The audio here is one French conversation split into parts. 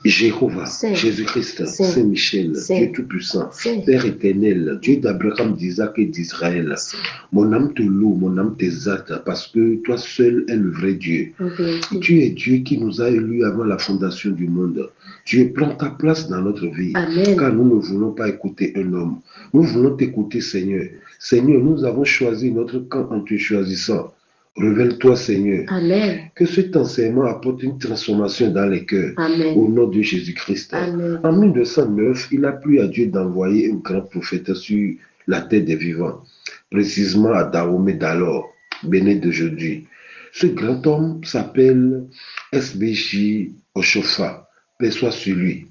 Jéhovah, Saint, Jésus-Christ, Saint, Saint-Michel, Saint, Dieu Tout-Puissant, Saint, Père éternel, Dieu d'Abraham, d'Isaac et d'Israël. Saint. Mon âme te loue, mon âme t'exalte, parce que toi seul es le vrai Dieu. vérité. Tu es Dieu qui nous a élus avant la fondation du monde. Dieu, prends ta place dans notre vie, Amen. car nous ne voulons pas écouter un homme. Nous voulons t'écouter, Seigneur. Seigneur, nous avons choisi notre camp en te choisissant. Révèle-toi, Seigneur. Amen. Que cet enseignement apporte une transformation dans les cœurs. Amen. Au nom de Jésus-Christ. Amen. En 1909, il a plu à Dieu d'envoyer un grand prophète sur la terre des vivants, précisément à Dahomey d'alors, Bénin d'aujourd'hui. Ce grand homme s'appelle SBJ Oshofa, paix soit sur lui.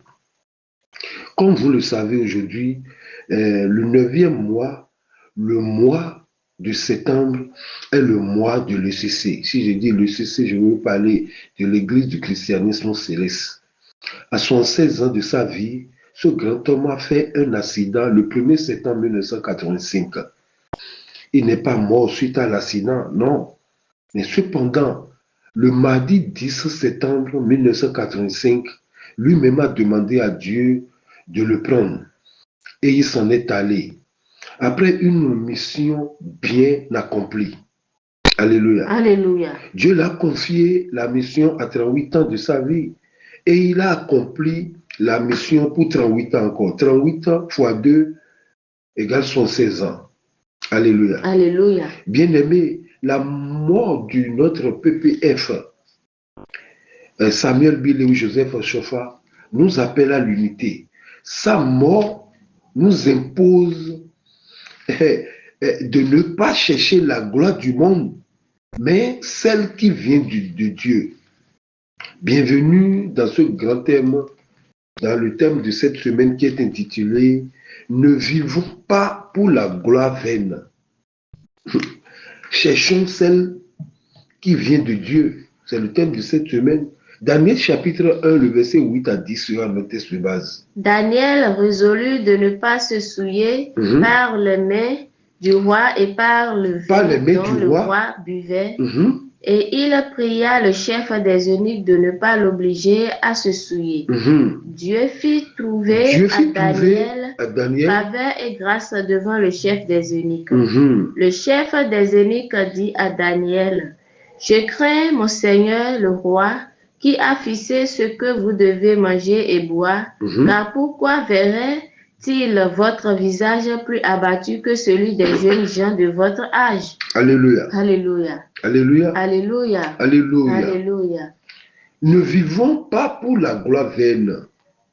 Comme vous le savez aujourd'hui, le 9e mois, le mois de septembre, est le mois de l'ECC. Si je dis l'ECC, je veux parler de l'Église du christianisme céleste. À 76 ans de sa vie, ce grand homme a fait un accident le 1er septembre 1985. Il n'est pas mort suite à l'accident, non. Mais cependant, le mardi 10 septembre 1985, lui-même a demandé à Dieu de le prendre. Et il s'en est allé. Après une mission bien accomplie. Alléluia. Alléluia. Dieu l'a confié la mission à 38 ans de sa vie. Et il a accompli la mission pour 38 ans encore. 38 ans fois 2 égale 76 ans. Alléluia. Alléluia. Bien-aimé, la mort de notre PPF, Samuel Billy ou Joseph Chofa, nous appelle à l'unité. Sa mort nous impose de ne pas chercher la gloire du monde, mais celle qui vient de Dieu. Bienvenue dans ce grand thème, dans le thème de cette semaine qui est intitulé « Ne vivons pas pour la gloire vaine ». Cherchons celle qui vient de Dieu. C'est le thème de cette semaine. Daniel chapitre 1, le verset 8 à 10 sera noté sur base. Daniel résolut de ne pas se souiller par les mains du roi et par le vin dont le roi buvait. Et il pria le chef des eunuques de ne pas l'obliger à se souiller. Dieu fit trouver à Daniel faveur et grâce devant le chef des eunuques. Le chef des eunuques dit à Daniel, « Je crains mon Seigneur le roi, qui a fixé ce que vous devez manger et boire, car pourquoi verrait-il votre visage plus abattu que celui des jeunes gens de votre âge? » Alléluia. Alléluia. Alléluia. Alléluia. Alléluia. Alléluia. Ne vivons pas pour la gloire vaine.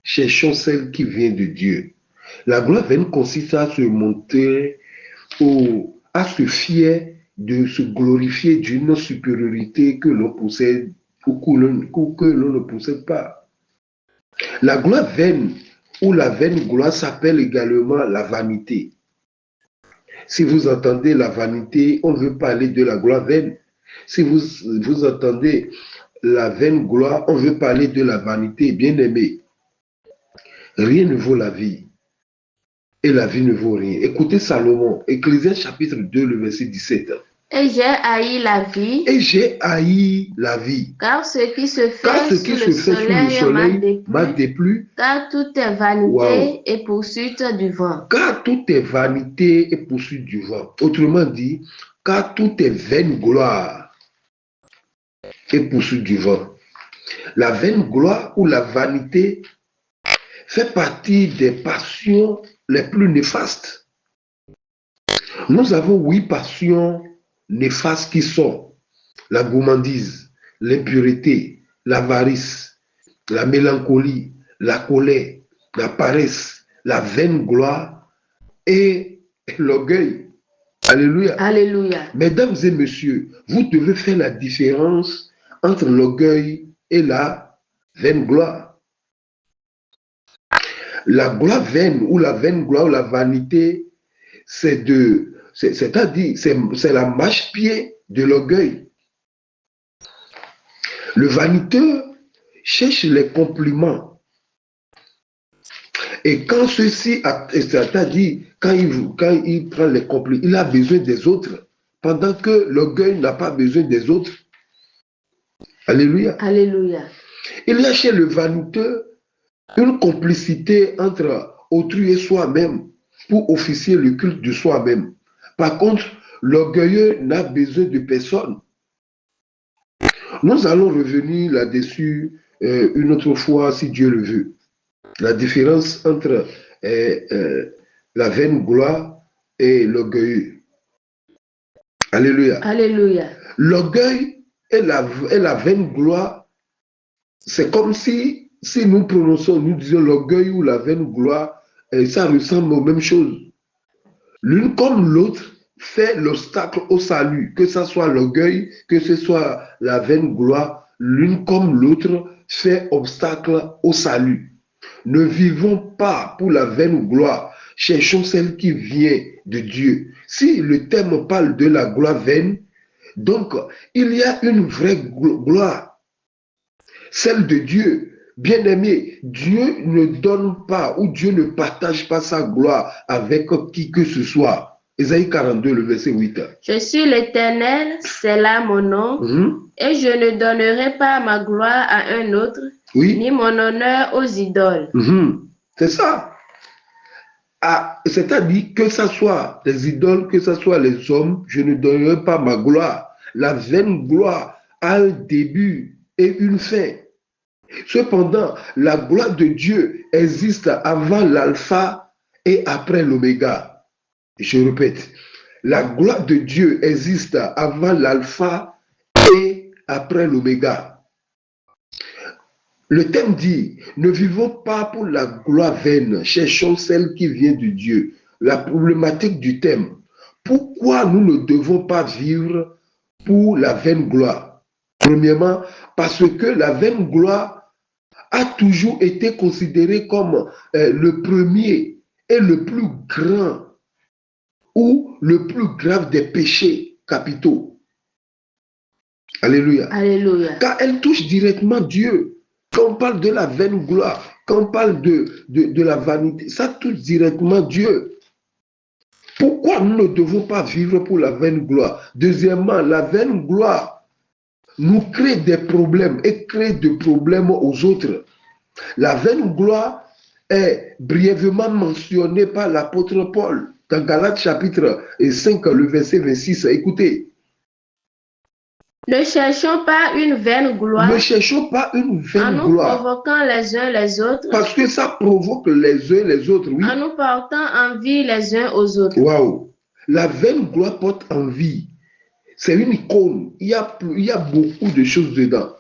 Cherchons celle qui vient de Dieu. La gloire vaine consiste à se monter à se fier de se glorifier d'une supériorité que l'on possède ou que l'on ne possède pas. La gloire vaine ou la vaine gloire s'appelle également la vanité. Si vous entendez la vanité, on veut parler de la gloire vaine. Si vous entendez la vaine gloire, on veut parler de la vanité. Bien-aimé, rien ne vaut la vie. Et la vie ne vaut rien. Écoutez Salomon, Ecclésiaste chapitre 2, le verset 17. Et j'ai haï la vie. Et j'ai haï la vie. Car ce qui se fait sous le soleil m'a déplu. Car tout est vanité et poursuite du vent. Car tout est vanité et poursuite du vent. Autrement dit, car tout est vaine gloire et poursuite du vent. La vaine gloire ou la vanité fait partie des passions les plus néfastes. Nous avons 8 passions néfastes qui sont la gourmandise, l'impureté, l'avarice, la mélancolie, la colère, la paresse, la vaine gloire et l'orgueil. Alléluia. Alléluia. Mesdames et messieurs, vous devez faire la différence entre l'orgueil et la vaine gloire. La gloire vaine ou la vaine gloire ou la vanité, c'est-à-dire c'est la marche-pied de l'orgueil. Le vaniteux cherche les compliments. Et quand ceci, c'est-à-dire quand il prend les compliments, il a besoin des autres, pendant que l'orgueil n'a pas besoin des autres. Alléluia. Alléluia. Il y a chez le vaniteux une complicité entre autrui et soi-même pour officier le culte de soi-même. Par contre, l'orgueilleux n'a besoin de personne. Nous allons revenir là-dessus une autre fois, si Dieu le veut. La différence entre la vaine gloire et l'orgueil. Alléluia. Alléluia. L'orgueil et la vaine gloire, c'est comme si nous prononçons, nous disons l'orgueil ou la vaine gloire, ça ressemble aux mêmes choses. L'une comme l'autre fait l'obstacle au salut, que ce soit l'orgueil, que ce soit la vaine gloire, l'une comme l'autre fait obstacle au salut. Ne vivons pas pour la vaine gloire, cherchons celle qui vient de Dieu. Si le thème parle de la gloire vaine, donc il y a une vraie gloire, celle de Dieu. Bien-aimé, Dieu ne donne pas ou Dieu ne partage pas sa gloire avec qui que ce soit. Ésaïe 42, le verset 8. Je suis l'Éternel, c'est là mon nom, et je ne donnerai pas ma gloire à un autre, ni mon honneur aux idoles. C'est ça. C'est-à-dire que ce soit les idoles, que ce soit les hommes, je ne donnerai pas ma gloire. La vaine gloire a un début et une fin. Cependant, la gloire de Dieu existe avant l'alpha et après l'oméga. Je répète, la gloire de Dieu existe avant l'alpha et après l'oméga. Le thème dit, ne vivons pas pour la gloire vaine, cherchons celle qui vient de Dieu. La problématique du thème, pourquoi nous ne devons pas vivre pour la vaine gloire? Premièrement, parce que la vaine gloire a toujours été considéré comme le premier et le plus grand ou le plus grave des péchés capitaux. Alléluia. Alléluia. Car elle touche directement Dieu. Quand on parle de la vaine gloire, quand on parle de la vanité, ça touche directement Dieu. Pourquoi nous ne devons pas vivre pour la vaine gloire? Deuxièmement, la vaine gloire nous crée des problèmes et crée des problèmes aux autres. La vaine gloire est brièvement mentionnée par l'apôtre Paul dans Galates chapitre 5, le verset 26. Écoutez. Ne cherchons pas une vaine gloire. Ne cherchons pas une vaine gloire. En nous provoquant les uns les autres. Parce que ça provoque les uns les autres, oui. En nous portant envie les uns aux autres. Waouh! La vaine gloire porte envie. C'est une icône. Il y a beaucoup de choses dedans.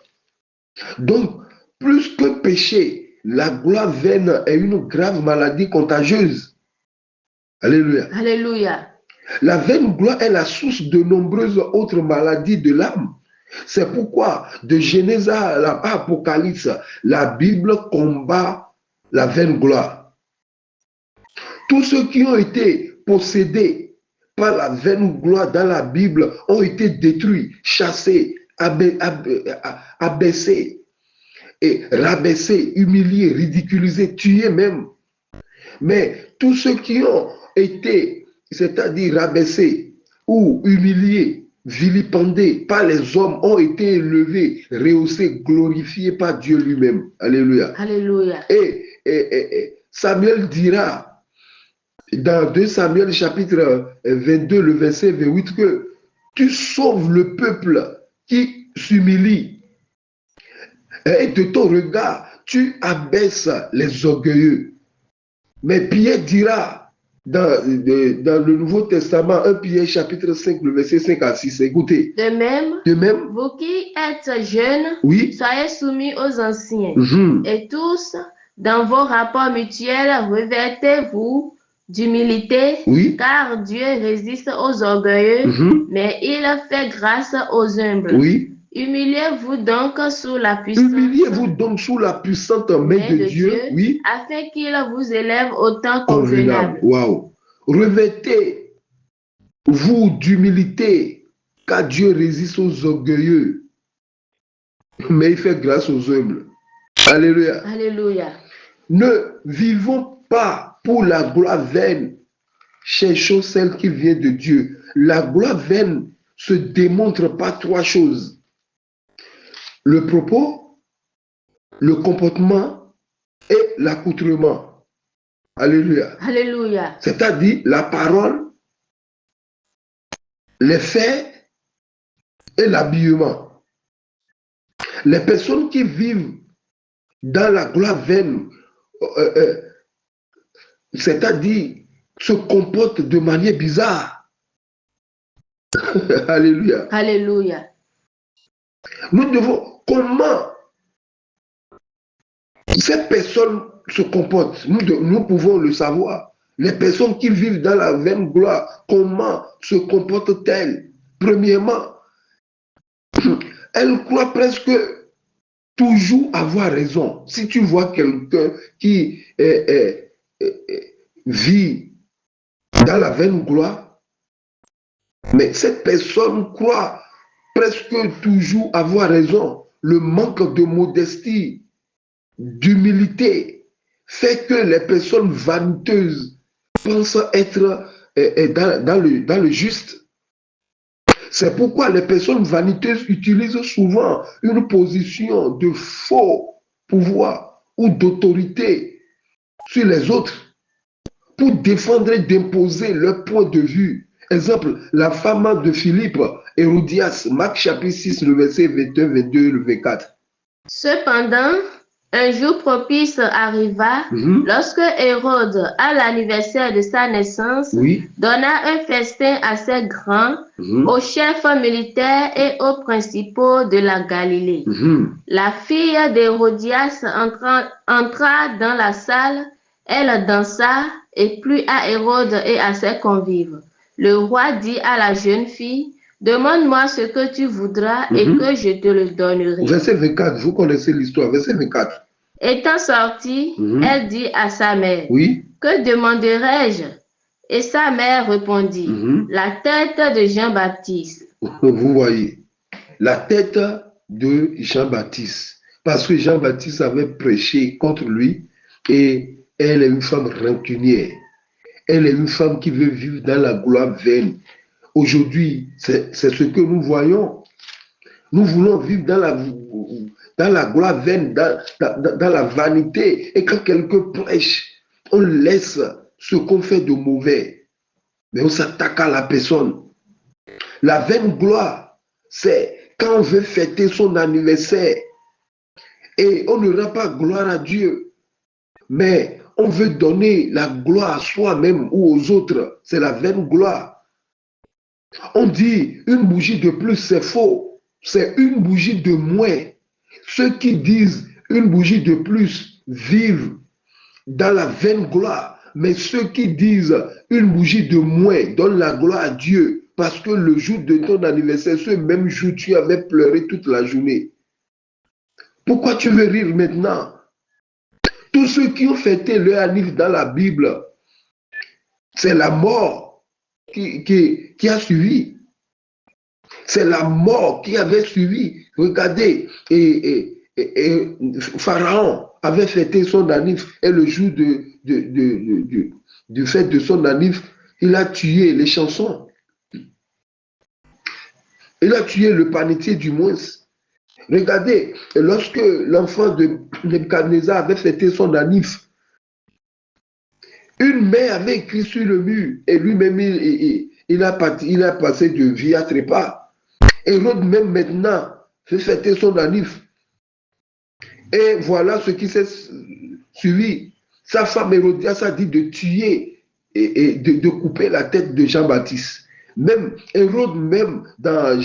Donc, plus que péché, la gloire vaine est une grave maladie contagieuse. Alléluia. Alléluia. La vaine gloire est la source de nombreuses autres maladies de l'âme. C'est pourquoi, de Genèse à Apocalypse, la Bible combat la vaine gloire. Tous ceux qui ont été possédés par la vaine gloire dans la Bible ont été détruits, chassés, abaissés, et rabaissés, humiliés, ridiculisés, tués même. Mais tous ceux qui ont été, c'est-à-dire rabaissés ou humiliés, vilipendés par les hommes, ont été élevés, rehaussés, glorifiés par Dieu lui-même. Alléluia. Alléluia. Et Samuel dira dans 2 Samuel chapitre 22, le verset 28, que tu sauves le peuple qui s'humilie. Et de ton regard, tu abaisses les orgueilleux. Mais Pierre dira dans le Nouveau Testament, 1 Pierre chapitre 5, le verset 5 à 6, écoutez. De même, vous qui êtes jeunes, oui, soyez soumis aux anciens. Et tous, dans vos rapports mutuels, revêtez-vous d'humilité, oui, car Dieu résiste aux orgueilleux, mais il fait grâce aux humbles. Oui. Humiliez-vous donc sous la puissante main de Dieu, oui, afin qu'il vous élève au temps convenable. Wow. Revêtez-vous d'humilité, car Dieu résiste aux orgueilleux, mais il fait grâce aux humbles. Alléluia. Alléluia. Ne vivons pas pour la gloire vaine, cherchons celle qui vient de Dieu. La gloire vaine se démontre par 3 choses. Le propos, le comportement et l'accoutrement. Alléluia. Alléluia. C'est-à-dire la parole, les faits et l'habillement. Les personnes qui vivent dans la gloire vaine, c'est-à-dire se comportent de manière bizarre. Alléluia. Alléluia. Nous devons, comment ces personnes se comportent, nous pouvons le savoir. Les personnes qui vivent dans la vaine gloire, comment se comportent-elles? Premièrement, elles croient presque toujours avoir raison. Si tu vois quelqu'un qui vit dans la vaine gloire, mais cette personne croit presque toujours avoir raison. Le manque de modestie, d'humilité, fait que les personnes vaniteuses pensent être dans le juste. C'est pourquoi les personnes vaniteuses utilisent souvent une position de faux pouvoir ou d'autorité sur les autres pour défendre et d'imposer leur point de vue. Exemple, la femme de Philippe, Hérodias, Marc chapitre 6, le verset 21, 22, le 24. Cependant, un jour propice arriva lorsque Hérode, à l'anniversaire de sa naissance, donna un festin assez grand aux chefs militaires et aux principaux de la Galilée. La fille d'Hérodias entra dans la salle, elle dansa et plut à Hérode et à ses convives. Le roi dit à la jeune fille: demande-moi ce que tu voudras et que je te le donnerai. Verset 24, vous connaissez l'histoire, verset 24. Étant sortie, elle dit à sa mère: que demanderai-je? Et sa mère répondit: la tête de Jean-Baptiste. Vous voyez, la tête de Jean-Baptiste. Parce que Jean-Baptiste avait prêché contre lui et elle est une femme rancunière. Elle est une femme qui veut vivre dans la gloire vaine. Aujourd'hui, c'est ce que nous voyons. Nous voulons vivre dans la gloire vaine, dans la vanité. Et quand quelqu'un prêche, on laisse ce qu'on fait de mauvais. Mais on s'attaque à la personne. La vaine gloire, c'est quand on veut fêter son anniversaire et on ne rend pas gloire à Dieu, mais on veut donner la gloire à soi-même ou aux autres. C'est la vaine gloire. On dit une bougie de plus, c'est faux. C'est une bougie de moins. Ceux qui disent une bougie de plus vivent dans la vaine gloire. Mais ceux qui disent une bougie de moins donnent la gloire à Dieu. Parce que le jour de ton anniversaire, ce même jour, tu avais pleuré toute la journée. Pourquoi tu veux rire maintenant? Tous ceux qui ont fêté leur anniversaire dans la Bible, c'est la mort qui a suivi. C'est la mort qui avait suivi. Regardez, Pharaon avait fêté son anniversaire et le jour du fête de son anniversaire, il a tué les chansons. Il a tué le panetier du moins. Regardez, lorsque l'enfant de Nebuchadnezzar avait fêté son anniversaire, une mère avait écrit sur le mur et lui-même il a passé de vie à trépas. Hérode même maintenant fait fêter son anniversaire. Et voilà ce qui s'est suivi. Sa femme Hérodias a dit de tuer et de couper la tête de Jean-Baptiste. Même Hérode, même dans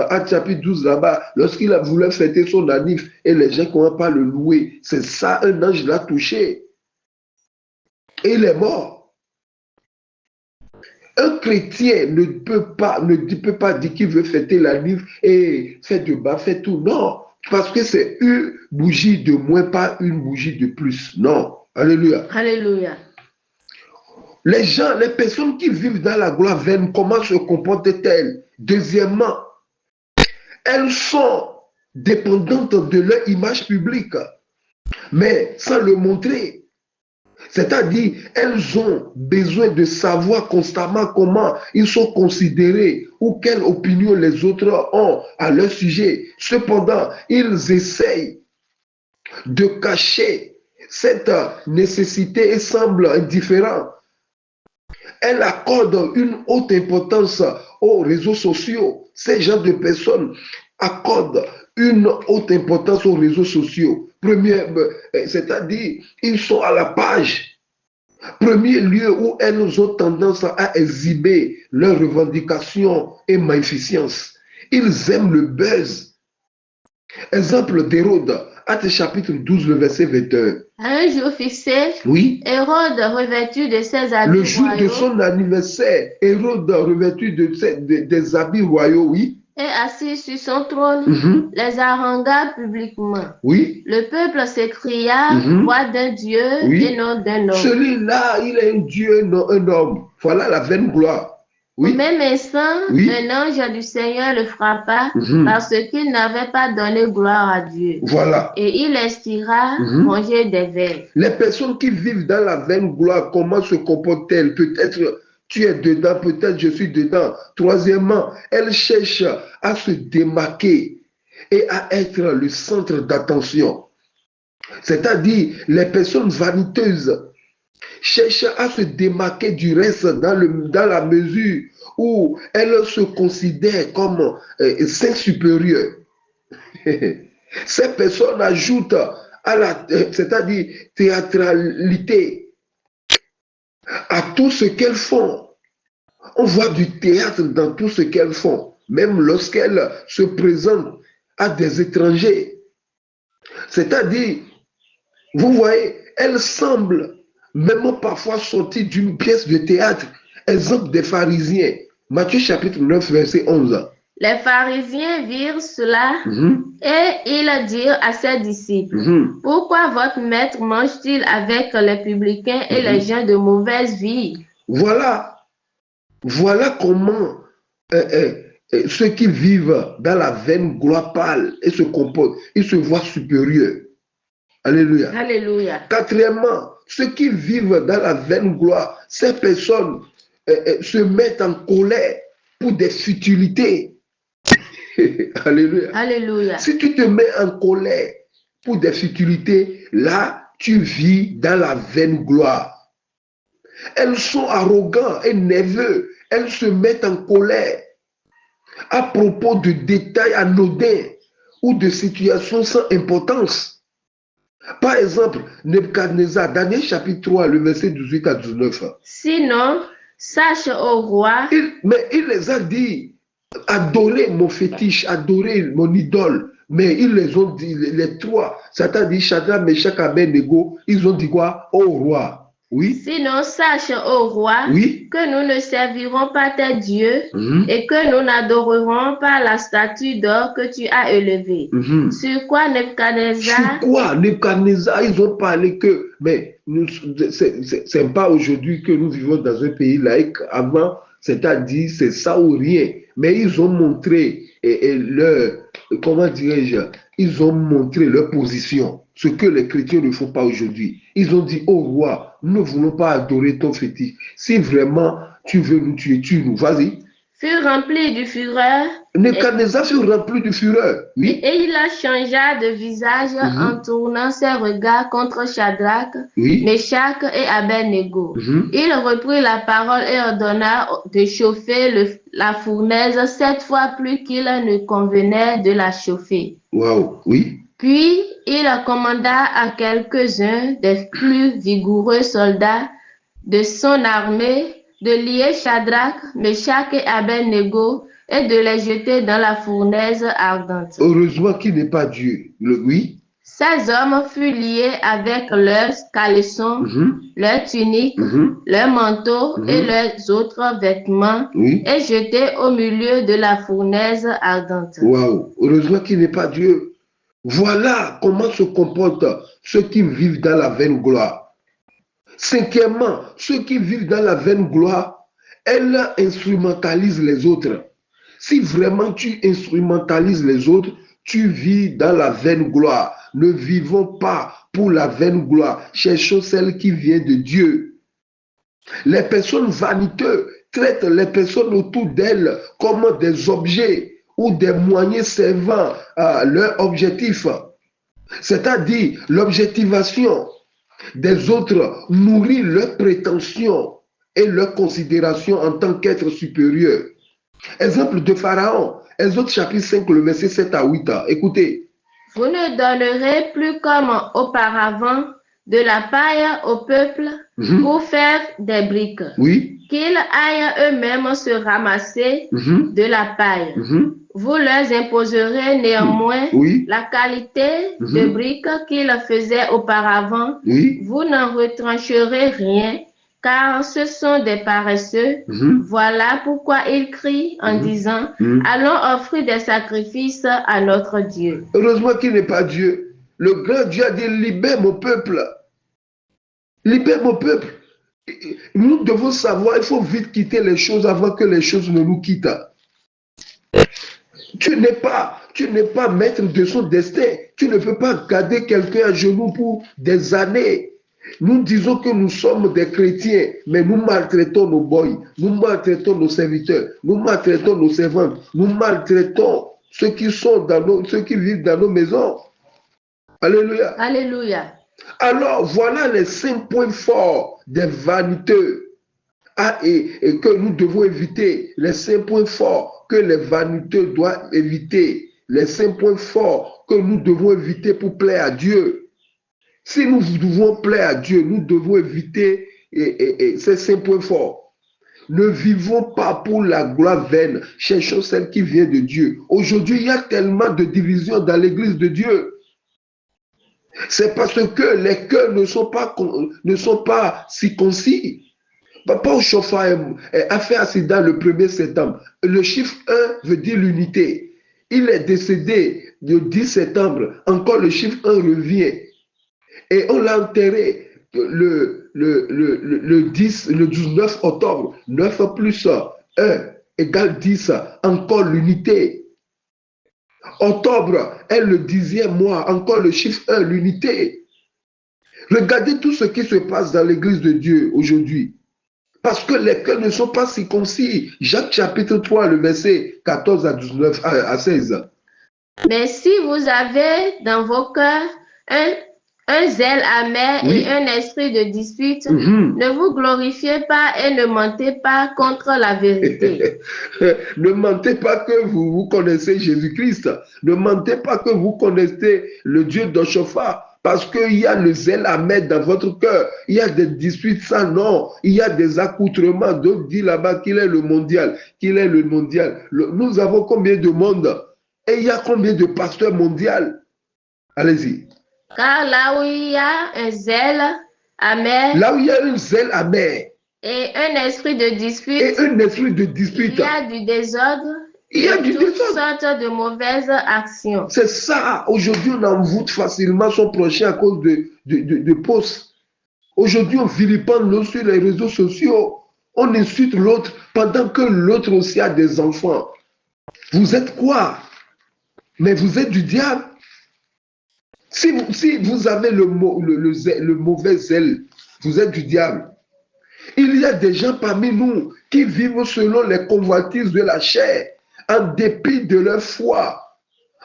Actes chapitre 12 là-bas, lorsqu'il a voulu fêter son anniversaire et les gens ne commencent pas le louer, c'est ça, un ange l'a touché. Et il est mort. Un chrétien ne peut pas dire qu'il veut fêter l'anniversaire et faire de bas, faire tout. Non, parce que c'est une bougie de moins, pas une bougie de plus. Non. Alléluia. Alléluia. Les personnes qui vivent dans la gloire vaine, comment se comportent-elles? Deuxièmement, elles sont dépendantes de leur image publique, mais sans le montrer. C'est-à-dire, elles ont besoin de savoir constamment comment ils sont considérés ou quelle opinion les autres ont à leur sujet. Cependant, ils essayent de cacher cette nécessité semble indifférente. Elle accorde une haute importance aux réseaux sociaux. Ces genres de personnes accordent une haute importance aux réseaux sociaux. C'est-à-dire, ils sont à la page. Premier lieu où elles ont tendance à exhiber leurs revendications et magnificence. Ils aiment le buzz. Exemple d'Hérode, Actes chapitre 12, le verset 21. À un jour fixé, oui, Hérode, revêtu de ses habits le jour royaux, de son anniversaire, Hérode, revêtu des habits royaux, oui, et assis sur son trône, les harangua publiquement. Oui. Le peuple s'écria, voix d'un Dieu et non d'un homme. Celui-là, il est un Dieu, non un homme. Voilà la vaine gloire. Oui. Au même instant, un ange du Seigneur le frappa parce qu'il n'avait pas donné gloire à Dieu. Voilà. Et il expira manger des vers. Les personnes qui vivent dans la vaine gloire, comment se comportent-elles? Peut-être tu es dedans, peut-être je suis dedans. Troisièmement, elles cherchent à se démarquer et à être le centre d'attention. C'est-à-dire, les personnes vaniteuses cherchent à se démarquer du reste dans la mesure où elles se considèrent comme saints supérieurs. Ces personnes ajoutent à c'est-à-dire théâtralité à tout ce qu'elles font. On voit du théâtre dans tout ce qu'elles font, même lorsqu'elles se présentent à des étrangers. C'est-à-dire, vous voyez, elles semblent même parfois sortir d'une pièce de théâtre. Exemple des pharisiens. Matthieu chapitre 9, verset 11. Les pharisiens virent cela et ils dirent à ses disciples, pourquoi votre maître mange-t-il avec les publicains et les gens de mauvaise vie? Voilà comment ceux qui vivent dans la vaine gloire parlent et se comportent. Ils se voient supérieurs. Alléluia. Alléluia. Quatrièmement, ceux qui vivent dans la vaine gloire, ces personnes se mettent en colère pour des futilités. Alléluia. Alléluia. Si tu te mets en colère pour des futilités, là, tu vis dans la vaine gloire. Elles sont arrogantes et nerveuses. Elles se mettent en colère à propos de détails anodins ou de situations sans importance. Par exemple, Nebuchadnezzar, Daniel chapitre 3, le verset 18 à 19. Sinon, sache au roi. Mais il les a dit, adorez mon fétiche, adorez mon idole. Mais ils les ont dit, les trois, Satan dit, Shadrach, Meshach, Abednego, ils ont dit quoi? Au roi. Oui. Sinon, sache, ô roi, que nous ne servirons pas tes dieux et que nous n'adorerons pas la statue d'or que tu as élevée. Sur quoi Nebuchadnezzar? Ils ont parlé que, mais c'est pas aujourd'hui que nous vivons dans un pays laïque. Avant, c'est-à-dire, c'est ça ou rien. Mais ils ont montré comment dirais-je, ils ont montré leur position. Ce que les chrétiens ne font pas aujourd'hui. Ils ont dit, oh roi, nous ne voulons pas adorer ton fétiche. Si vraiment tu veux nous tuer, tue-nous. Vas-y. Fut rempli de fureur. Nebuchadnezzar fut rempli de fureur. Oui. Et il changea de visage en tournant ses regards contre Shadrach, Meshach et Abednego. Il reprit la parole et ordonna de chauffer la fournaise 7 fois plus qu'il ne convenait de la chauffer. Waouh, oui. Puis il commanda à quelques-uns des plus vigoureux soldats de son armée de lier Shadrach, Meshach et Abednego et de les jeter dans la fournaise ardente. Heureusement qu'il n'est pas Dieu. Oui. Ces hommes furent liés avec leurs caleçons, leurs tuniques, leurs manteaux et leurs autres vêtements et jetés au milieu de la fournaise ardente. Waouh! Heureusement qu'il n'est pas Dieu. Voilà comment se comportent ceux qui vivent dans la vaine gloire. Cinquièmement, ceux qui vivent dans la vaine gloire, elles instrumentalisent les autres. Si vraiment tu instrumentalises les autres, tu vis dans la vaine gloire. Ne vivons pas pour la vaine gloire. Cherchons celle qui vient de Dieu. Les personnes vaniteuses traitent les personnes autour d'elles comme des objets ou des moyens servant à leur objectif. C'est-à-dire l'objectivation. des autres nourrit leurs prétentions et leurs considérations en tant qu'être supérieur. Exemple de Pharaon, Exode chapitre 5, le verset 7 à 8. Écoutez. Vous ne donnerez plus comme auparavant de la paille au peuple pour faire des briques. Oui. Qu'ils aillent eux-mêmes se ramasser de la paille. Vous leur imposerez néanmoins la qualité de briques qu'ils faisaient auparavant. Vous n'en retrancherez rien, car ce sont des paresseux. Voilà pourquoi ils crient en disant, allons offrir des sacrifices à notre Dieu. Heureusement qu'il n'est pas Dieu. Le grand Dieu a dit, libère mon peuple. Libère mon peuple. Nous devons savoir, il faut vite quitter les choses avant que les choses ne nous quittent. Tu n'es pas maître de son destin. Tu ne peux pas garder quelqu'un à genoux pour des années. Nous disons que nous sommes des chrétiens, mais nous maltraitons nos boys, nous maltraitons nos serviteurs, nous maltraitons nos servantes, nous maltraitons ceux qui vivent dans nos maisons. Alléluia. Alléluia. Alors, voilà les 5 points forts des vaniteux et que nous devons éviter. Les 5 points forts que les vaniteux doivent éviter. Les 5 points forts que nous devons éviter pour plaire à Dieu. Si nous devons plaire à Dieu, nous devons éviter ces 5 points forts. Ne vivons pas pour la gloire vaine. Cherchons celle qui vient de Dieu. Aujourd'hui, il y a tellement de divisions dans l'église de Dieu. C'est parce que les cœurs ne sont pas circoncis. Papa Oshofa a fait accident le 1er septembre. Le chiffre 1 veut dire l'unité. Il est décédé le 10 septembre. Encore le chiffre 1 revient. Et on l'a enterré le 19 octobre. 9 plus 1 égale 10. Encore l'unité. Octobre est le 10e mois, encore le chiffre 1, l'unité. Regardez tout ce qui se passe dans l'église de Dieu aujourd'hui. Parce que les cœurs ne sont pas circoncis. Jacques chapitre 3, le verset 14 à 16. Mais si vous avez dans vos cœurs un zèle amer et un esprit de dispute, ne vous glorifiez pas et ne mentez pas contre la vérité. Ne mentez pas que vous connaissez Jésus-Christ. Ne mentez pas que vous connaissez le Dieu d'Oshofa. Parce qu'il y a le zèle amer dans votre cœur. Il y a des disputes sans nom. Il y a des accoutrements. D'autres disent là-bas qu'il est le mondial. Qu'il est le mondial. Nous avons combien de monde? Et il y a combien de pasteurs mondiaux? Allez-y. Car là où il y a un zèle amer. Là où il y a un zèle amer. Et un esprit de dispute. Et un esprit de dispute. Il y a du désordre. Il y a du toutes sortes de mauvaises actions. C'est ça. Aujourd'hui, on envoûte facilement son prochain à cause de posts. Aujourd'hui, on vilipende l'autre sur les réseaux sociaux. On insulte l'autre pendant que l'autre aussi a des enfants. Vous êtes quoi? Mais vous êtes du diable. Si vous avez le mauvais zèle, vous êtes du diable. Il y a des gens parmi nous qui vivent selon les convoitises de la chair, en dépit de leur foi,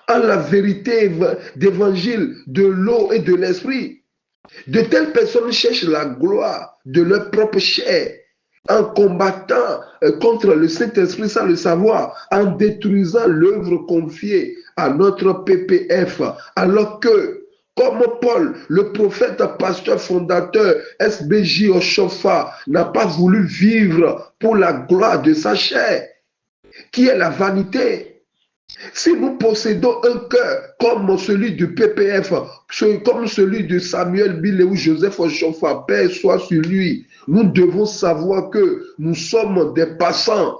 en la vérité d'évangile, de l'eau et de l'esprit. De telles personnes cherchent la gloire de leur propre chair, en combattant contre le Saint-Esprit sans le savoir, en détruisant l'œuvre confiée à notre PPF, alors que, comme Paul, le prophète, pasteur, fondateur, SBJ Oshofa, n'a pas voulu vivre pour la gloire de sa chair, qui est la vanité. Si nous possédons un cœur comme celui du PPF, comme celui de Samuel Bille ou Joseph Oshofa, paix soit sur lui, nous devons savoir que nous sommes des passants.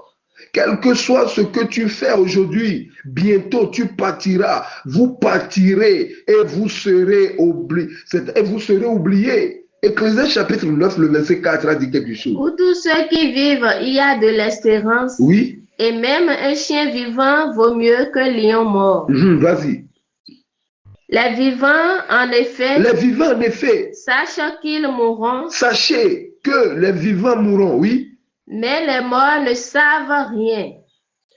Quel que soit ce que tu fais aujourd'hui, bientôt tu partiras. Vous partirez et vous serez oubliés. Ecclésiaste chapitre 9, le verset 4 a dit quelque chose. Pour tous ceux qui vivent, il y a de l'espérance. Oui. Et même un chien vivant vaut mieux qu'un lion mort. Vas-y. Les vivants, en effet. Les vivants, en effet. Sachent qu'ils mourront. Sachez que les vivants mourront, oui. Mais les morts ne savent rien.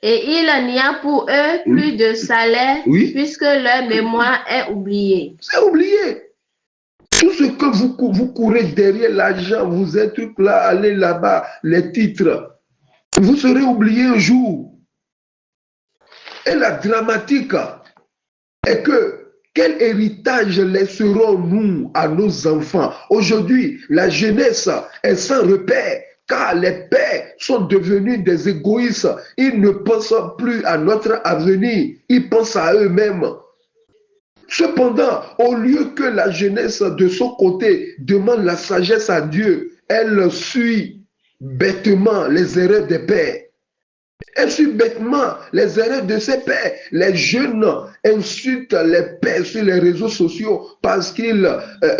Et il n'y a pour eux plus de salaire, puisque leur mémoire est oubliée. C'est oublié. Tout ce que vous courez derrière l'argent, vous êtes là, allez là-bas, les titres, vous serez oublié un jour. Et la dramatique est que quel héritage laisserons-nous à nos enfants? Aujourd'hui, la jeunesse est sans repère, car les pères sont devenus des égoïstes. Ils ne pensent plus à notre avenir, ils pensent à eux-mêmes. Cependant, au lieu que la jeunesse de son côté demande la sagesse à Dieu, elle suit bêtement les erreurs des pères. Elle suit bêtement les erreurs de ses pères. Les jeunes insultent les pères sur les réseaux sociaux parce qu'ils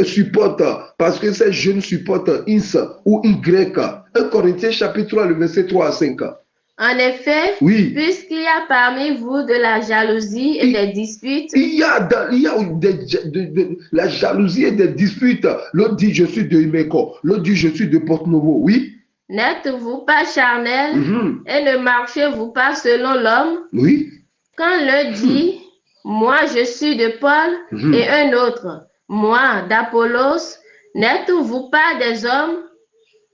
supportent, parce que ces jeunes supportent X ou Y. 1 Corinthiens chapitre 3, le verset 3 à 5. En effet, oui, puisqu'il y a parmi vous de la jalousie et des disputes. Il y a la jalousie et des disputes. L'autre dit je suis de Imeco, l'autre dit je suis de Porte-Nouveau. Oui. N'êtes-vous pas charnel et ne marchez-vous pas selon l'homme? Oui. Quand l'un dit, moi je suis de Paul et un autre, moi d'Apollos, n'êtes-vous pas des hommes?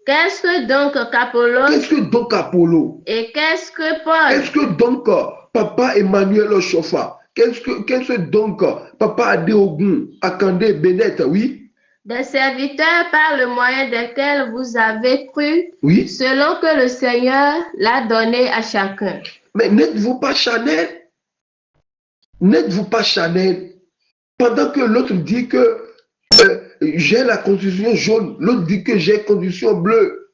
Qu'est-ce que donc qu'Apollos? Qu'est-ce que donc Apollo? Et qu'est-ce que Paul? Qu'est-ce que donc Papa Emmanuel Ochofa? Qu'est-ce que donc Papa Adéogun, Akande Bennett? Oui. Des serviteurs par le moyen desquels vous avez cru, oui, selon que le Seigneur l'a donné à chacun. Mais n'êtes-vous pas charnel? N'êtes-vous pas charnel? Pendant que l'autre dit que j'ai la constitution jaune, l'autre dit que j'ai constitution bleue.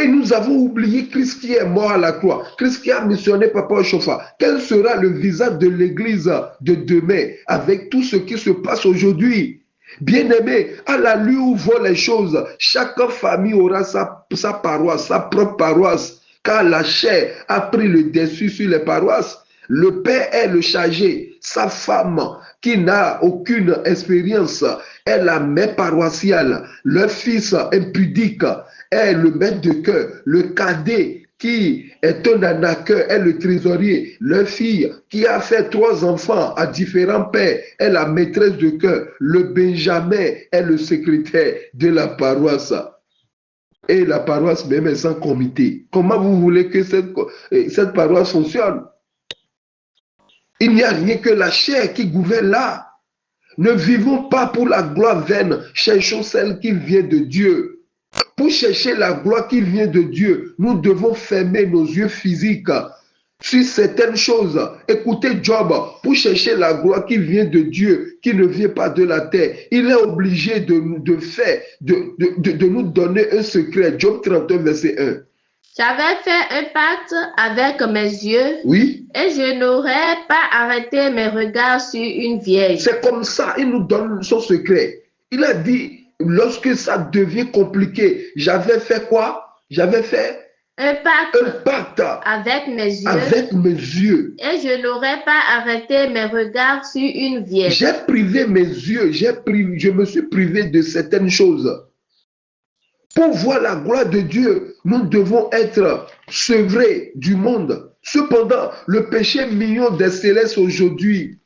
Et nous avons oublié Christ qui est mort à la croix, Christ qui a missionné Papa Ochofa. Quel sera le visage de l'église de demain avec tout ce qui se passe aujourd'hui? Bien-aimé, à la lui où vont les choses, chaque famille aura sa paroisse, sa propre paroisse, car la chair a pris le dessus sur les paroisses. Le père est le chargé, sa femme qui n'a aucune expérience est la mère paroissiale, le fils impudique est le maître de cœur, le cadet qui est un anaqueur est le trésorier, leur fille qui a fait 3 enfants à différents pères est la maîtresse de cœur, le benjamin est le secrétaire de la paroisse. Et la paroisse même est sans comité. Comment vous voulez que cette paroisse fonctionne? Il n'y a rien que la chair qui gouverne là. Ne vivons pas pour la gloire vaine, cherchons celle qui vient de Dieu. Pour chercher la gloire qui vient de Dieu, nous devons fermer nos yeux physiques sur certaines choses. Écoutez Job, pour chercher la gloire qui vient de Dieu, qui ne vient pas de la terre, il est obligé de nous donner un secret. Job 31, verset 1. J'avais fait un pacte avec mes yeux. Oui. Et je n'aurais pas arrêté mes regards sur une vieille. C'est comme ça, il nous donne son secret. Il a dit, lorsque ça devient compliqué, j'avais fait quoi? J'avais fait un pacte avec mes yeux. Avec mes yeux. Et je n'aurais pas arrêté mes regards sur une vieille. J'ai privé mes yeux, je me suis privé de certaines choses. Pour voir la gloire de Dieu, nous devons être sevrés du monde. Cependant, le péché mignon des célestes aujourd'hui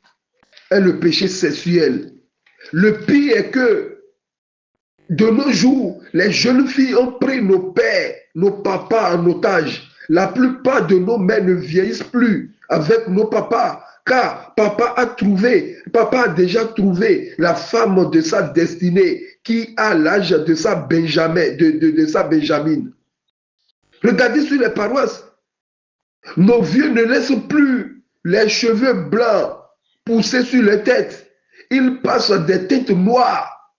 est le péché sexuel. Le pire est que de nos jours, les jeunes filles ont pris nos pères, nos papas en otage. La plupart de nos mères ne vieillissent plus avec nos papas, car papa a déjà trouvé la femme de sa destinée qui a l'âge de sa Benjamin, de sa Benjamine. Regardez sur les paroisses, nos vieux ne laissent plus les cheveux blancs pousser sur les têtes. Ils passent des têtes noires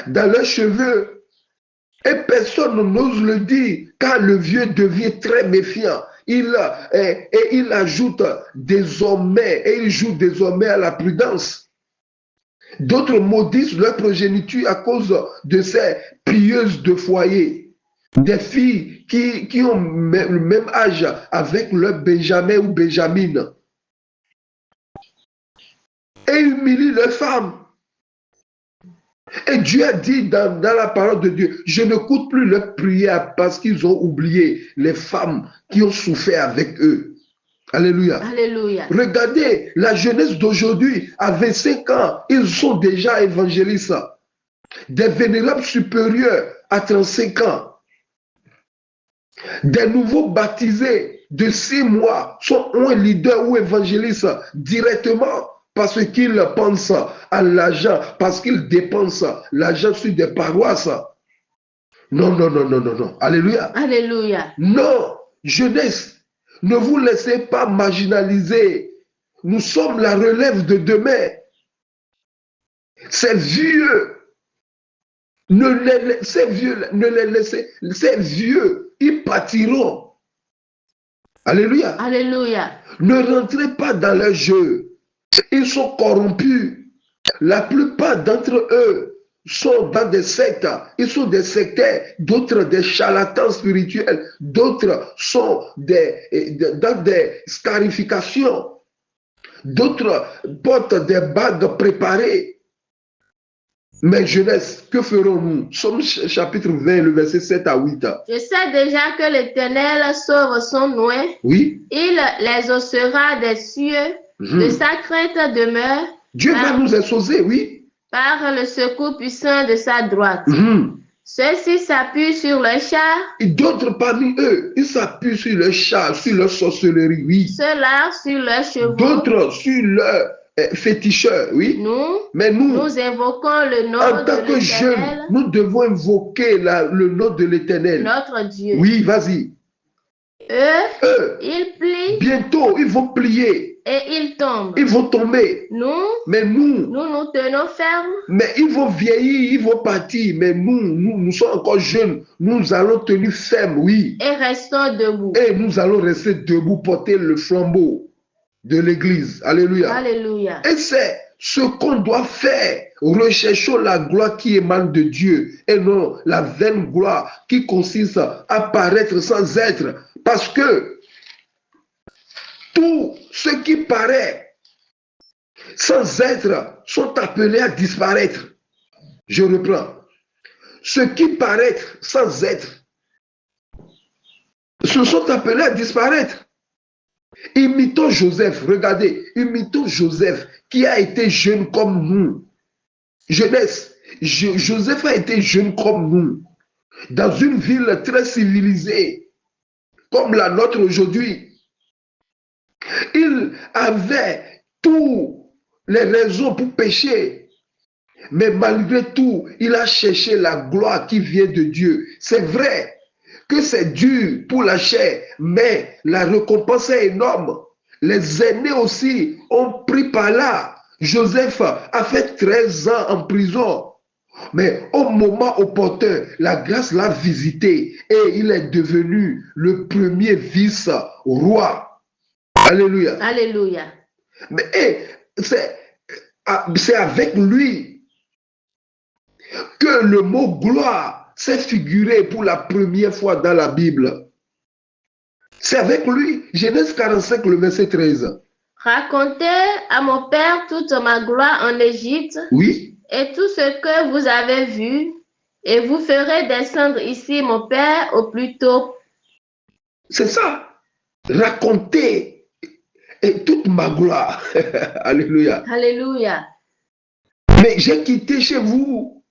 dans leurs cheveux. Et personne n'ose le dire, car le vieux devient très méfiant. Il ajoute désormais, et il joue désormais à la prudence. D'autres maudissent leur progéniture à cause de ces pilleuses de foyer. Des filles qui ont le même âge avec leur Benjamin ou Benjamine. Et humilient leurs femmes. Et Dieu a dit dans la parole de Dieu, je n'écoute plus leurs prières parce qu'ils ont oublié les femmes qui ont souffert avec eux. Alléluia. Alléluia. Regardez, la jeunesse d'aujourd'hui, à 25 ans, ils sont déjà évangélistes. Des vénérables supérieurs à 35 ans. Des nouveaux baptisés de 6 mois sont un leader ou évangéliste directement parce qu'ils pensent à l'argent, parce qu'ils dépensent l'argent sur des paroisses. Non, non, non, non, non, non. Alléluia. Alléluia. Non, jeunesse, ne vous laissez pas marginaliser. Nous sommes la relève de demain. Ces vieux, ces vieux, ils partiront. Alléluia. Alléluia. Ne rentrez pas dans leur jeu. Ils sont corrompus. La plupart d'entre eux sont dans des sectes. Ils sont des sectaires. D'autres des charlatans spirituels. D'autres sont dans des scarifications. D'autres portent des bagues préparées. Mais jeunesse, que ferons-nous? Somme chapitre 20, le verset 7 à 8. Je sais déjà que l'Éternel sauve son oint. Oui. Il les exaucera des cieux. De sa crainte demeure. Dieu va nous exaucer, oui. Par le secours puissant de sa droite. Ceux-ci s'appuient sur leurs chars. Et d'autres parmi eux, ils s'appuient sur leurs chars, sur leur sorcellerie, oui. Ceux-là sur leurs chevaux. D'autres sur leurs féticheurs, oui. Mais nous invoquons le nom en tant que jeunes, nous devons invoquer le nom de l'Éternel. Notre Dieu. Oui, vas-y. Eux, ils plient. Bientôt, ils vont plier. Et ils tombent. Ils vont tomber. Mais nous tenons ferme. Mais ils vont vieillir, ils vont partir. Mais nous sommes encore jeunes. Nous allons tenir ferme, oui. Et restons debout. Et nous allons rester debout, porter le flambeau de l'église. Alléluia. Alléluia. Et c'est ce qu'on doit faire. Recherchons la gloire qui émane de Dieu et non la vaine gloire qui consiste à paraître sans être. Parce que tout ce qui paraît sans être sont appelés à disparaître. Je reprends. Ce qui paraît sans être, se sont appelés à disparaître. Imitons Joseph, regardez, imitons Joseph qui a été jeune comme nous. Jeunesse, Joseph a été jeune comme nous, dans une ville très civilisée, comme la nôtre aujourd'hui. Il avait toutes les raisons pour pécher, mais malgré tout, il a cherché la gloire qui vient de Dieu. C'est vrai que c'est dur pour la chair, mais la récompense est énorme. Les aînés aussi ont pris par là. Joseph a fait 13 ans en prison. Mais au moment opportun, la grâce l'a visité et il est devenu le premier vice-roi. Alléluia. Alléluia. Mais c'est avec lui que le mot gloire s'est figuré pour la première fois dans la Bible. C'est avec lui. Genèse 45, le verset 13. Racontez à mon père toute ma gloire en Égypte. Oui. Et tout ce que vous avez vu, et vous ferez descendre ici mon père au plus tôt. C'est ça. Racontez toute ma gloire. Alléluia. Alléluia. Mais j'ai quitté chez vous.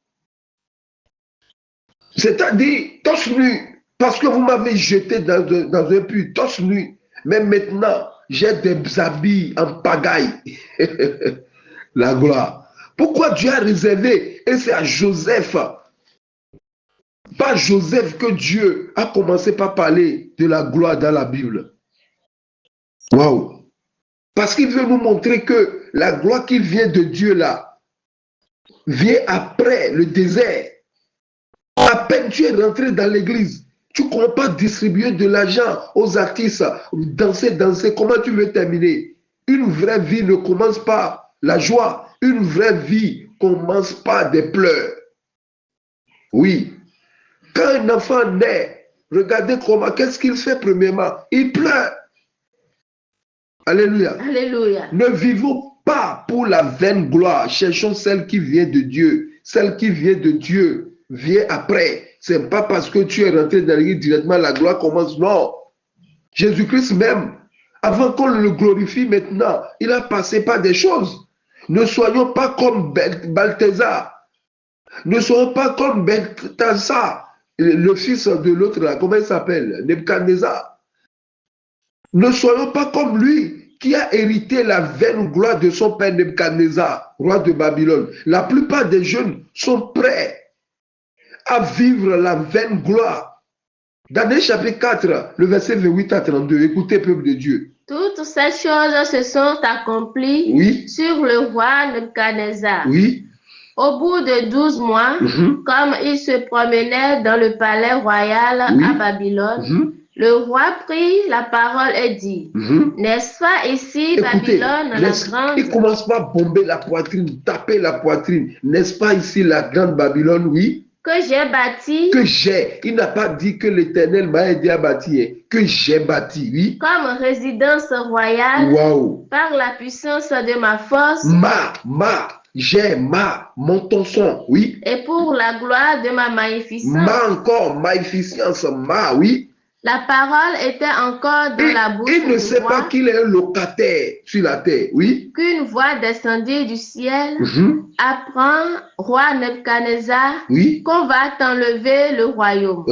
C'est-à-dire, torse nu, parce que vous m'avez jeté dans un puits, torse nu. Mais maintenant, j'ai des habits en pagaille. La gloire. Pourquoi Dieu a réservé, et c'est à Joseph, pas Joseph que Dieu a commencé par parler de la gloire dans la Bible. Waouh! Parce qu'il veut nous montrer que la gloire qui vient de Dieu là, vient après le désert. À peine tu es rentré dans l'église, tu ne crois pas distribuer de l'argent aux artistes, danser, comment tu veux terminer? Une vraie vie ne commence pas la joie. Une vraie vie commence par des pleurs. Oui. Quand un enfant naît, regardez comment, qu'est-ce qu'il fait premièrement? Il pleure. Alléluia. Alléluia. Ne vivons pas pour la vaine gloire. Cherchons celle qui vient de Dieu. Celle qui vient de Dieu vient après. Ce n'est pas parce que tu es rentré dans l'église directement, la gloire commence. Non. Jésus-Christ même Avant qu'on le glorifie maintenant, il a passé par des choses. Ne soyons pas comme Balthazar. Ne soyons pas comme Balthazar, le fils de l'autre là, comment il s'appelle? Nebuchadnezzar. Ne soyons pas comme lui qui a hérité la vaine gloire de son père Nebuchadnezzar, roi de Babylone. La plupart des jeunes sont prêts à vivre la vaine gloire. Daniel chapitre 4, le verset 28 à 32. Écoutez, peuple de Dieu. Toutes ces choses se sont accomplies sur le roi Nebuchadnezzar. Oui. Au bout de 12 mois, comme il se promenait dans le palais royal à Babylone, le roi prit la parole et dit, n'est-ce pas ici, écoutez, Babylone, la grande... Il commence pas à bomber la poitrine, taper la poitrine. N'est-ce pas ici la grande Babylone, oui? Que j'ai bâti. Que j'ai. Il n'a pas dit que l'Éternel m'a aidé à bâtir. Que j'ai bâti, oui. Comme résidence royale. Wow. Par la puissance de ma force. J'ai mon ton, oui. Et pour la gloire de ma magnificence. Encore, magnificence, oui. La parole était encore dans la bouche du roi. Il ne sait pas qu'il est un locataire sur la terre, oui. Qu'une voix descendit du ciel. Apprends, roi Nebuchadnezzar, qu'on va t'enlever le royaume.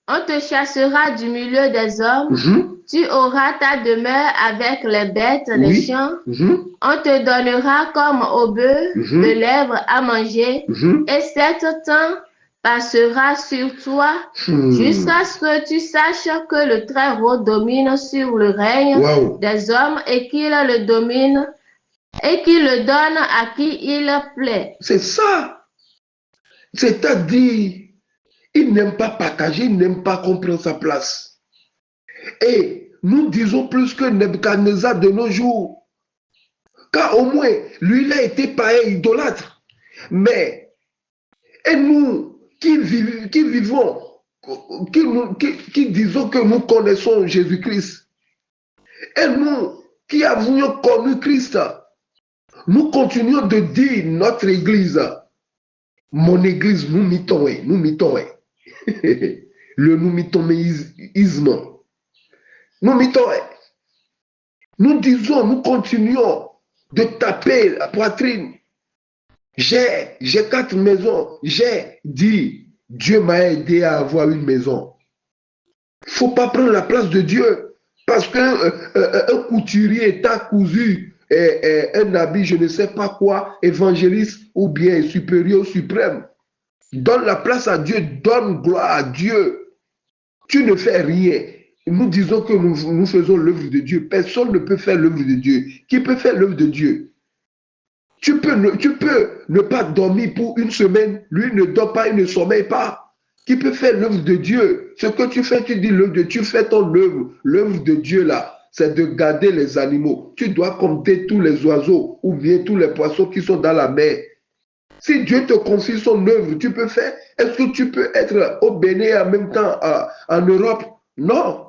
On te chassera du milieu des hommes. Tu auras ta demeure avec les bêtes des champs. On te donnera comme au bœuf de lèvres à manger. Et 7 temps passera sur toi jusqu'à ce que tu saches que le Très-Haut domine sur le règne des hommes et qu'il le domine et qu'il le donne à qui il plaît. C'est ça. C'est-à-dire, il n'aime pas partager, il n'aime pas comprendre sa place. Et nous disons plus que Nebuchadnezzar de nos jours. Car au moins, lui, il a été païen idolâtre. Mais, et nous, qui vivons, qui disons que nous connaissons Jésus-Christ, et nous qui avons connu Christ, nous continuons de dire notre église, mon église, nous mitons. Le nous mitonnéisme. Nous mitons. Nous disons, nous continuons de taper la poitrine. J'ai 4 maisons. J'ai dit, Dieu m'a aidé à avoir une maison. Il ne faut pas prendre la place de Dieu. Parce qu'un couturier t'a cousu un habit, je ne sais pas quoi, évangéliste ou bien supérieur, suprême. Donne la place à Dieu, donne gloire à Dieu. Tu ne fais rien. Nous disons que nous faisons l'œuvre de Dieu. Personne ne peut faire l'œuvre de Dieu. Qui peut faire l'œuvre de Dieu? Tu peux ne pas dormir pour une semaine. Lui ne dort pas, il ne sommeille pas. Qui peut faire l'œuvre de Dieu? Ce que tu fais, tu dis l'œuvre de Dieu. Tu fais ton œuvre. L'œuvre de Dieu là, c'est de garder les animaux. Tu dois compter tous les oiseaux ou bien tous les poissons qui sont dans la mer. Si Dieu te confie son œuvre, tu peux faire. Est-ce que tu peux être au Bénin en même temps en Europe? Non.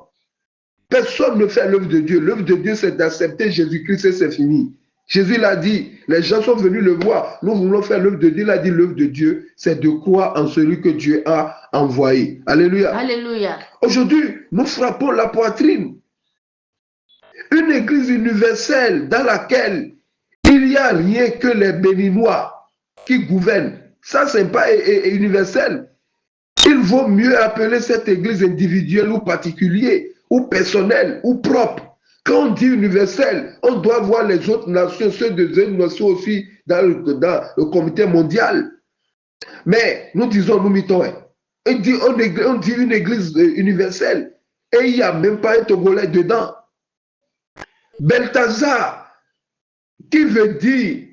Personne ne fait l'œuvre de Dieu. L'œuvre de Dieu, c'est d'accepter Jésus-Christ et c'est fini. Jésus l'a dit, les gens sont venus le voir. Nous voulons faire l'œuvre de Dieu. Il a dit l'œuvre de Dieu, c'est de croire en celui que Dieu a envoyé. Alléluia. Alléluia. Aujourd'hui, nous frappons la poitrine. Une église universelle dans laquelle il n'y a rien que les Béninois qui gouvernent. Ça, ce n'est pas universel. Il vaut mieux appeler cette église individuelle ou particulière, ou personnelle, ou propre. Quand on dit universel, on doit voir les autres nations, ceux des autres nations aussi dans le comité mondial. Mais nous disons, nous mitons. On dit une église universelle et il n'y a même pas un Togolais dedans. Balthazar, qui veut dire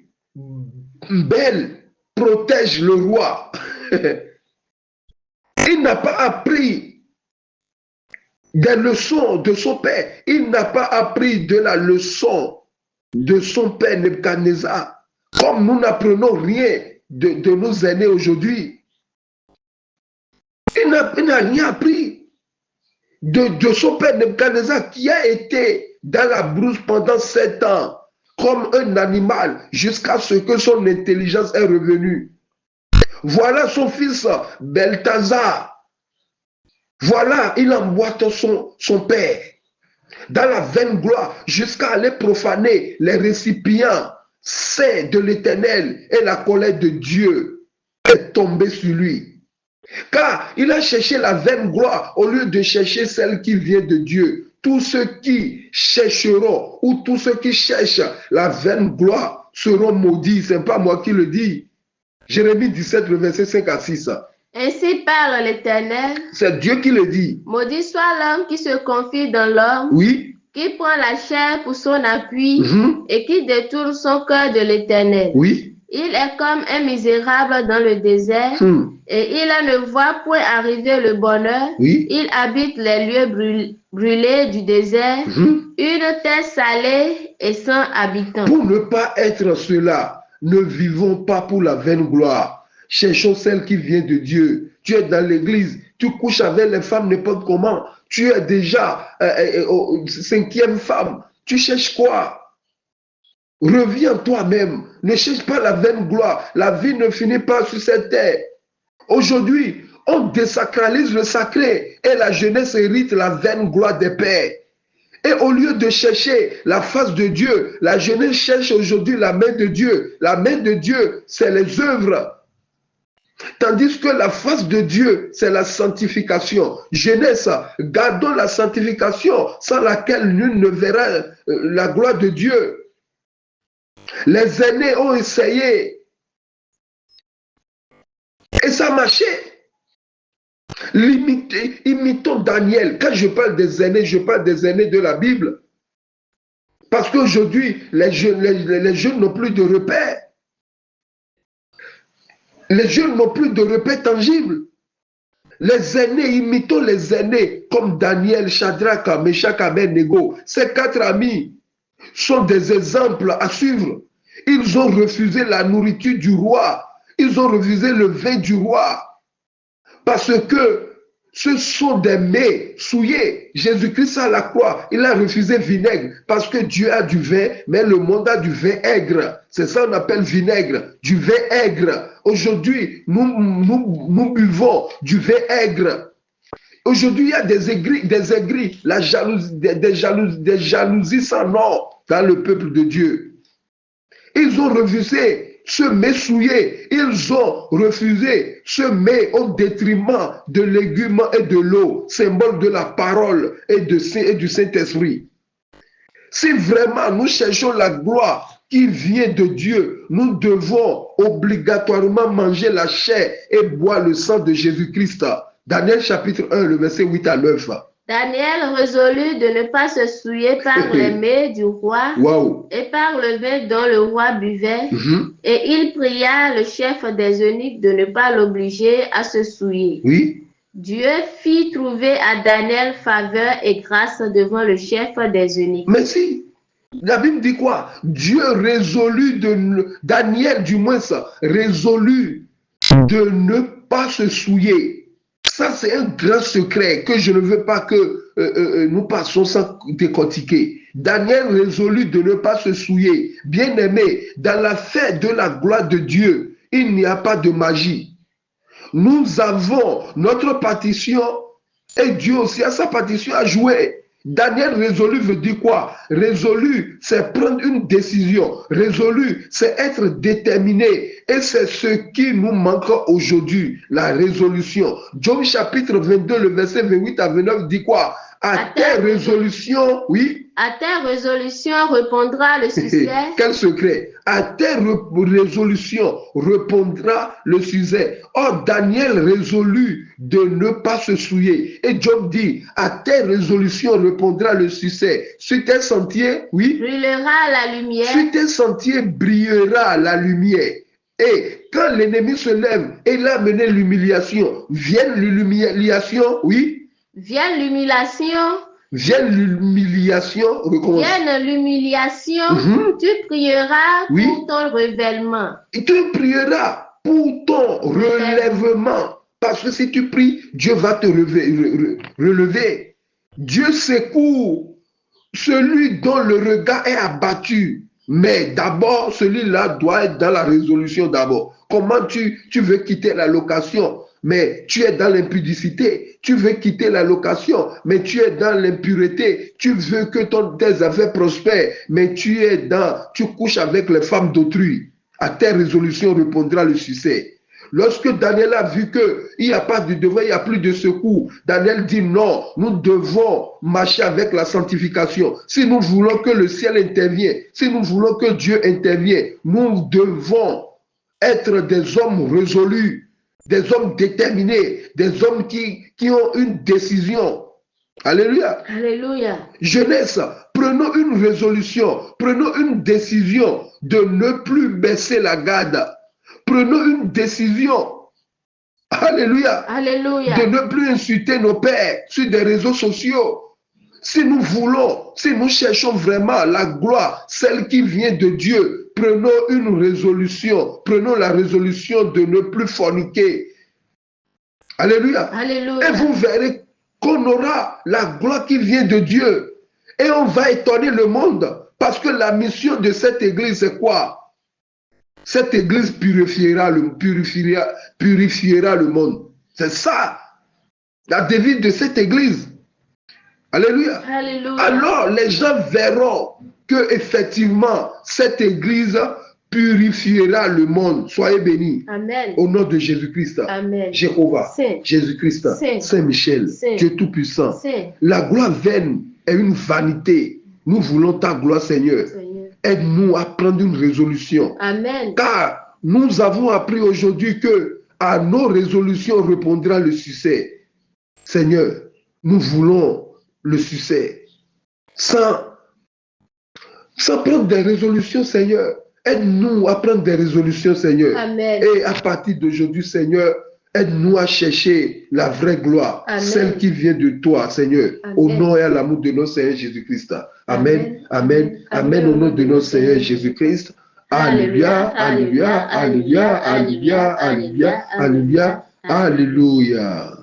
Bel protège le roi. Il n'a pas appris des leçons de son père. Il n'a pas appris de la leçon de son père Nebuchadnezzar. Comme nous n'apprenons rien de nos aînés aujourd'hui. Il n'a rien appris de son père Nebuchadnezzar qui a été dans la brousse pendant 7 ans comme un animal jusqu'à ce que son intelligence est revenue. Voilà son fils Balthazar. Voilà, il emboîte son père. dans la vaine gloire, jusqu'à aller profaner les récipients saints de l'Éternel, et la colère de Dieu est tombée sur lui. Car il a cherché la vaine gloire au lieu de chercher celle qui vient de Dieu. Tous ceux qui chercheront ou tous ceux qui cherchent la vaine gloire seront maudits. Ce n'est pas moi qui le dis. Jérémie 17, le verset 5 à 6. Ainsi parle l'Éternel. C'est Dieu qui le dit. Maudit soit l'homme qui se confie dans l'homme. Oui. Qui prend la chair pour son appui et qui détourne son cœur de l'Éternel. Oui. Il est comme un misérable dans le désert et il ne voit point arriver le bonheur. Oui. Il habite les lieux brûlés du désert, une terre salée et sans habitants. Pour ne pas être cela, ne vivons pas pour la vaine gloire. Cherchons celle qui vient de Dieu. Tu es dans l'église, tu couches avec les femmes n'importe comment. Tu es déjà cinquième femme. Tu cherches quoi? Reviens toi-même. Ne cherche pas la vaine gloire. La vie ne finit pas sur cette terre. Aujourd'hui, on désacralise le sacré et la jeunesse hérite la vaine gloire des pères. Et au lieu de chercher la face de Dieu, la jeunesse cherche aujourd'hui la main de Dieu. La main de Dieu, c'est les œuvres. Tandis que la face de Dieu, c'est la sanctification. Jeunesse, gardons la sanctification sans laquelle nul ne verra la gloire de Dieu. Les aînés ont essayé et ça marchait. Imitons Daniel. Quand je parle des aînés, je parle des aînés de la Bible. Parce qu'aujourd'hui, les jeunes n'ont plus de repères. Les jeunes n'ont plus de repères tangibles. Les aînés, imitons les aînés comme Daniel, Shadrach, Meshach, Abednego. Ces 4 amis sont des exemples à suivre. Ils ont refusé la nourriture du roi. Ils ont refusé le vin du roi. Parce que ce sont des mets souillés. Jésus-Christ à la croix, il a refusé vinaigre. Parce que Dieu a du vin, mais le monde a du vin aigre. C'est ça qu'on appelle vinaigre, du vin aigre. Aujourd'hui, nous buvons du vin aigre. Aujourd'hui, il y a des aigris, la jalousie, des jalousies sans nom dans le peuple de Dieu. Ils ont refusé ce mets souillé. Ils ont refusé ce mets au détriment de légumes et de l'eau, symbole de la parole et du Saint-Esprit. Si vraiment nous cherchons la gloire qui vient de Dieu, nous devons obligatoirement manger la chair et boire le sang de Jésus-Christ. Daniel chapitre 1, le verset 8 à 9. Daniel résolut de ne pas se souiller par les mets du roi et par le vin dont le roi buvait. Et il pria le chef des eunuques de ne pas l'obliger à se souiller. Oui. Dieu fit trouver à Daniel faveur et grâce devant le chef des eunuques. Mais si, la Bible dit quoi? Dieu résolut Daniel du moins résolut de ne pas se souiller. Ça, c'est un grand secret que je ne veux pas que nous passions sans décortiquer. Daniel résolut de ne pas se souiller. Bien-aimé, dans la fête de la gloire de Dieu, il n'y a pas de magie. Nous avons notre partition et Dieu aussi a sa partition à jouer. Daniel résolu veut dire quoi? Résolu, c'est prendre une décision. Résolu, c'est être déterminé. Et c'est ce qui nous manque aujourd'hui, la résolution. Job chapitre 22, le verset 28 à 29 dit quoi? À tes résolutions, oui. À tes résolutions répondra le succès. Quel secret? À tes résolutions répondra le succès. Or, Daniel résolut de ne pas se souiller. Et Job dit, à tes résolutions répondra le succès. Sur tes sentiers, oui. Brillera la lumière. Sur tes sentiers brillera la lumière. Et quand l'ennemi se lève et il a mené l'humiliation, vienne l'humiliation, oui. Vienne l'humiliation. Vienne l'humiliation. Vienne l'humiliation. Tu prieras pour ton révèlement. Et tu prieras pour ton relèvement. Parce que si tu pries, Dieu va te relever. Dieu secoue celui dont le regard est abattu. Mais d'abord, celui-là doit être dans la résolution d'abord. Comment tu veux quitter la location mais tu es dans l'impudicité. Tu veux quitter la location, mais tu es dans l'impureté. Tu veux que tes affaires prospèrent, mais tu couches avec les femmes d'autrui. À tes résolutions répondra le succès. Lorsque Daniel a vu qu'il n'y a pas de devoir, il n'y a plus de secours, Daniel dit non, nous devons marcher avec la sanctification. Si nous voulons que le ciel intervienne, si nous voulons que Dieu intervienne, nous devons être des hommes résolus, des hommes déterminés, des hommes qui ont une décision. Alléluia. Alléluia. Jeunesse, prenons une résolution, prenons une décision de ne plus baisser la garde. Prenons une décision. Alléluia. Alléluia. De ne plus insulter nos pères sur des réseaux sociaux. Si nous voulons, si nous cherchons vraiment la gloire, celle qui vient de Dieu, prenons une résolution. Prenons la résolution de ne plus forniquer. Alléluia. Alléluia. Et vous verrez qu'on aura la gloire qui vient de Dieu. Et on va étonner le monde. Parce que la mission de cette église, c'est quoi? Cette église purifiera le monde. C'est ça, la devise de cette église. Alléluia. Alléluia. Alors, les gens verront que effectivement cette église purifiera le monde. Soyez bénis. Amen. Au nom de Jésus-Christ. Amen. Jéhovah, Jésus-Christ, Saint-Michel, Dieu Tout-Puissant. La gloire vaine est une vanité. Nous voulons ta gloire, Seigneur. Aide-nous à prendre une résolution. Amen. Car nous avons appris aujourd'hui que à nos résolutions répondra le succès. Seigneur, nous voulons le succès. Sans prendre des résolutions, Seigneur, aide-nous à prendre des résolutions, Seigneur. Amen. Et à partir d'aujourd'hui, Seigneur, aide-nous à chercher la vraie gloire, Amen. Celle qui vient de toi, Seigneur, Amen. Au nom et à l'amour de notre Seigneur Jésus-Christ. Amen, amen, amen, au nom de notre Seigneur Jésus-Christ. Alléluia, alléluia, alléluia, alléluia, alléluia, alléluia, alléluia.